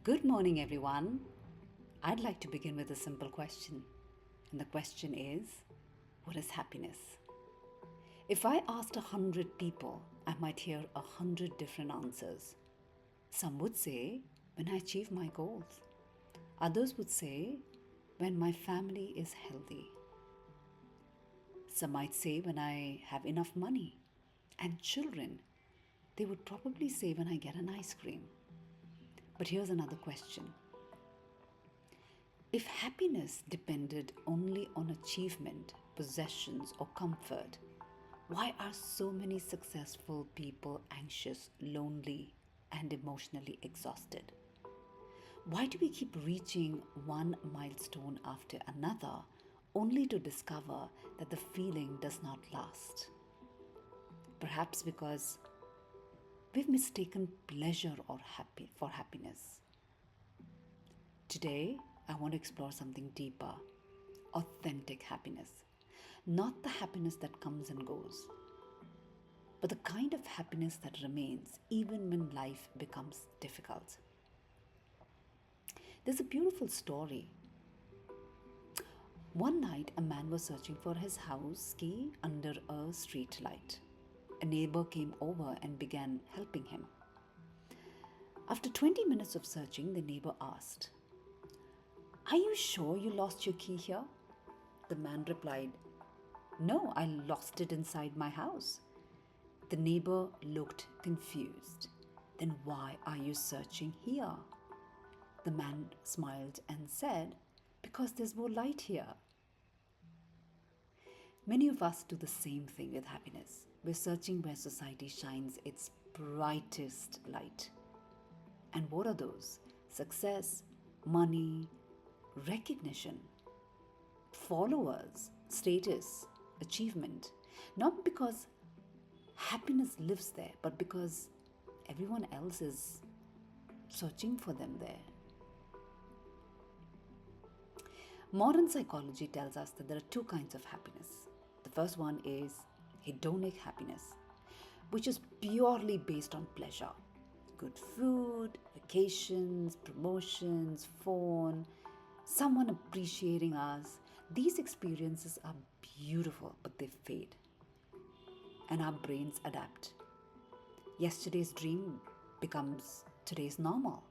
Good morning, everyone. I'd like to begin with a simple question. And the question is, what is happiness? If I asked 100 people, I might hear 100 different answers. Some would say, when I achieve my goals. Others would say, when my family is healthy. Some might say, when I have enough money. And children, they would probably say, when I get an ice cream. But here's another question. If happiness depended only on achievement, possessions, or comfort, why are so many successful people anxious, lonely, and emotionally exhausted? Why do we keep reaching one milestone after another only to discover that the feeling does not last? Perhaps because we've mistaken pleasure for happiness. Today, I want to explore something deeper, authentic happiness. Not the happiness that comes and goes, but the kind of happiness that remains even when life becomes difficult. There's a beautiful story. One night, a man was searching for his house key under a street light. A neighbor came over and began helping him. After 20 minutes of searching, the neighbor asked, "Are you sure you lost your key here?" The man replied, "No, I lost it inside my house." The neighbor looked confused. "Then why are you searching here?" The man smiled and said, "Because there's more light here." Many of us do the same thing with happiness. We're searching where society shines its brightest light. And what are those? Success, money, recognition, followers, status, achievement. Not because happiness lives there, but because everyone else is searching for them there. Modern psychology tells us that there are two kinds of happiness. The first one is hedonic happiness, which is purely based on pleasure. Good food, vacations, promotions, phone, someone appreciating us. These experiences are beautiful, but they fade. And our brains adapt. Yesterday's dream becomes today's normal.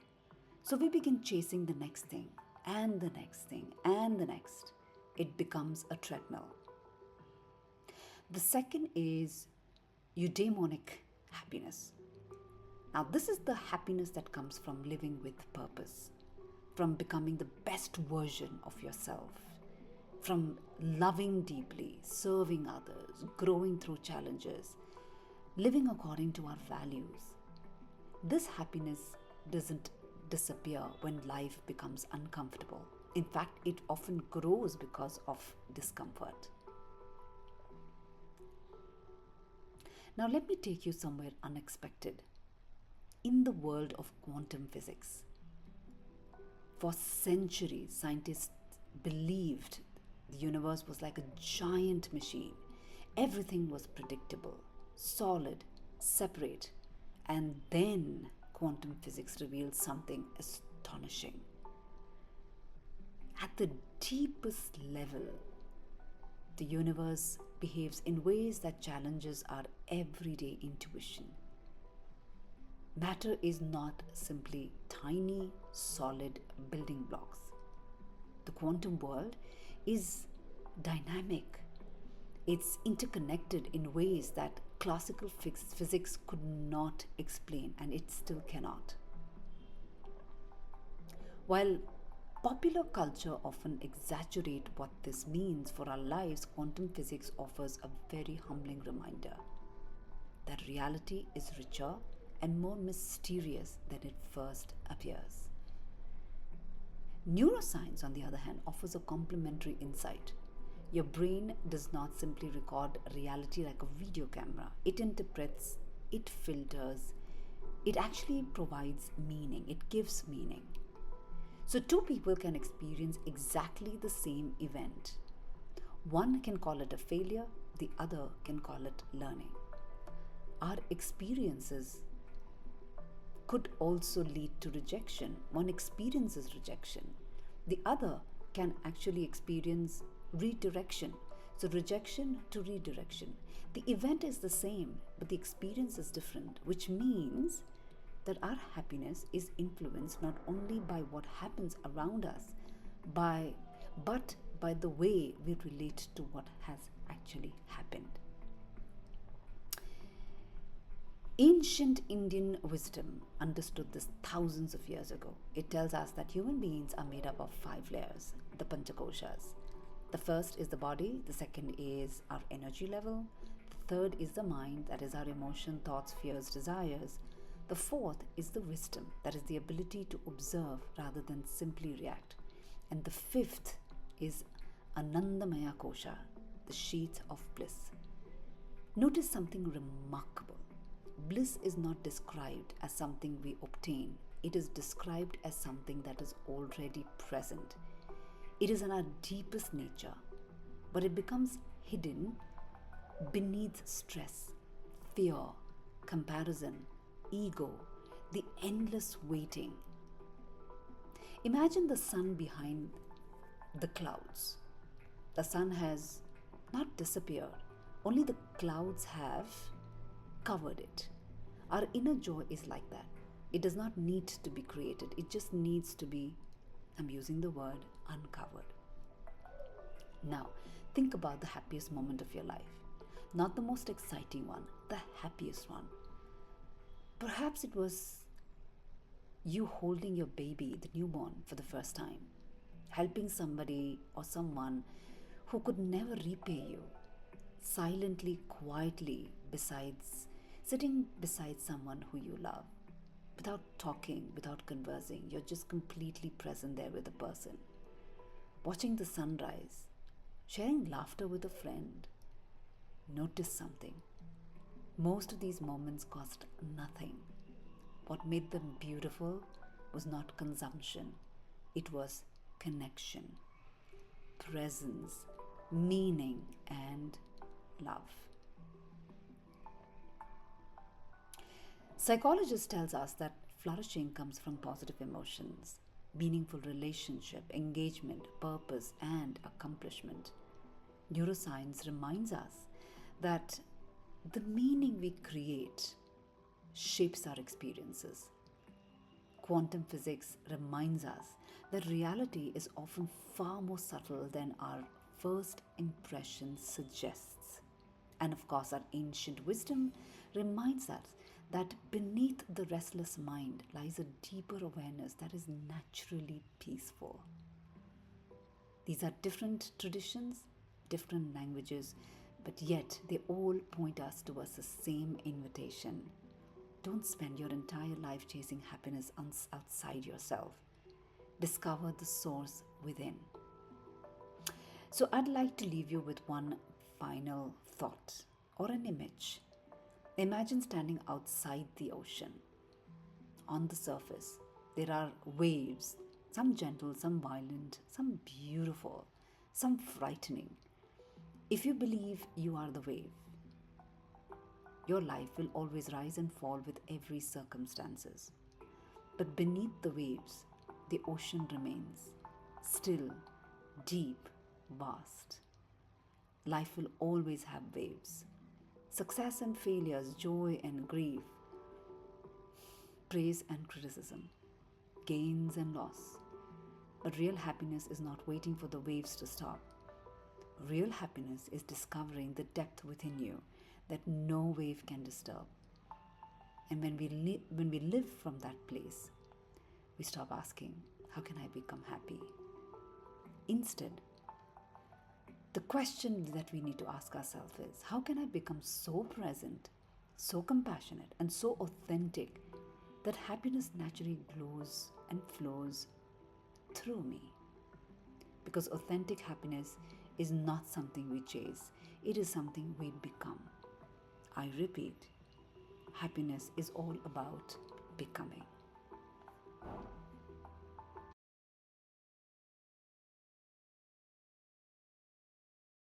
So we begin chasing the next thing, and the next thing, and the next. It becomes a treadmill. The second is eudaimonic happiness. Now, this is the happiness that comes from living with purpose, from becoming the best version of yourself, from loving deeply, serving others, growing through challenges, living according to our values. This happiness doesn't disappear when life becomes uncomfortable. In fact, it often grows because of discomfort. Now, let me take you somewhere unexpected. In the world of quantum physics, for centuries, scientists believed the universe was like a giant machine. Everything was predictable, solid, separate. And then quantum physics revealed something astonishing. At the deepest level, the universe behaves in ways that challenges our everyday intuition. Matter is not simply tiny, solid building blocks. The quantum world is dynamic. It's interconnected in ways that classical physics could not explain, and it still cannot. While popular culture often exaggerates what this means for our lives, quantum physics offers a very humbling reminder that reality is richer and more mysterious than it first appears. Neuroscience, on the other hand, offers a complementary insight. Your brain does not simply record reality like a video camera. It interprets, it filters, it actually provides meaning, it gives meaning. So two people can experience exactly the same event. One can call it a failure, the other can call it learning. Our experiences could also lead to rejection. One experiences rejection. The other can actually experience redirection. So, rejection to redirection. The event is the same, but the experience is different, which means that our happiness is influenced not only by what happens around us, but by the way we relate to what has actually happened. Ancient Indian wisdom understood this thousands of years ago. It tells us that human beings are made up of 5 layers, the Panchakoshas. The first is the body, the second is our energy level, the third is the mind, that is our emotion, thoughts, fears, desires. The fourth is the wisdom, that is the ability to observe rather than simply react. And the fifth is Anandamaya Kosha, the sheath of bliss. Notice something remarkable. Bliss is not described as something we obtain, it is described as something that is already present. It is in our deepest nature, but it becomes hidden beneath stress, fear, comparison, ego, the endless waiting. Imagine the sun behind the clouds. The sun has not disappeared, only the clouds have covered it. Our inner joy is like that. It does not need to be created, it just needs to be, I'm using the word, uncovered. Now, think about the happiest moment of your life. Not the most exciting one, the happiest one. Perhaps it was you holding your baby, the newborn, for the first time, helping somebody or someone who could never repay you, silently, quietly, sitting beside someone who you love, without talking, without conversing. You're just completely present there with the person. Watching the sunrise, sharing laughter with a friend. Notice something. Most of these moments cost nothing. What made them beautiful was not consumption, it was connection, presence, meaning, and love. Psychologists tells us that flourishing comes from positive emotions, meaningful relationship, engagement, purpose, and accomplishment. Neuroscience reminds us that the meaning we create shapes our experiences. Quantum physics reminds us that reality is often far more subtle than our first impression suggests. And of course, our ancient wisdom reminds us that beneath the restless mind lies a deeper awareness that is naturally peaceful. These are different traditions, different languages, but yet they all point us towards the same invitation. Don't spend your entire life chasing happiness outside yourself. Discover the source within. So, I'd like to leave you with one final thought or an image. Imagine standing outside the ocean. On the surface, there are waves, some gentle, some violent, some beautiful, some frightening. If you believe you are the wave, your life will always rise and fall with every circumstances. But beneath the waves, the ocean remains still, deep, vast. Life will always have waves. Success and failures, joy and grief, praise and criticism, gains and loss. But real happiness is not waiting for the waves to stop. Real happiness is discovering the depth within you that no wave can disturb. And when we live from that place, we stop asking, how can I become happy? Instead, the question that we need to ask ourselves is, how can I become so present, so compassionate, and so authentic that happiness naturally glows and flows through me? Because authentic happiness is not something we chase, it is something we become. I repeat, happiness is all about becoming.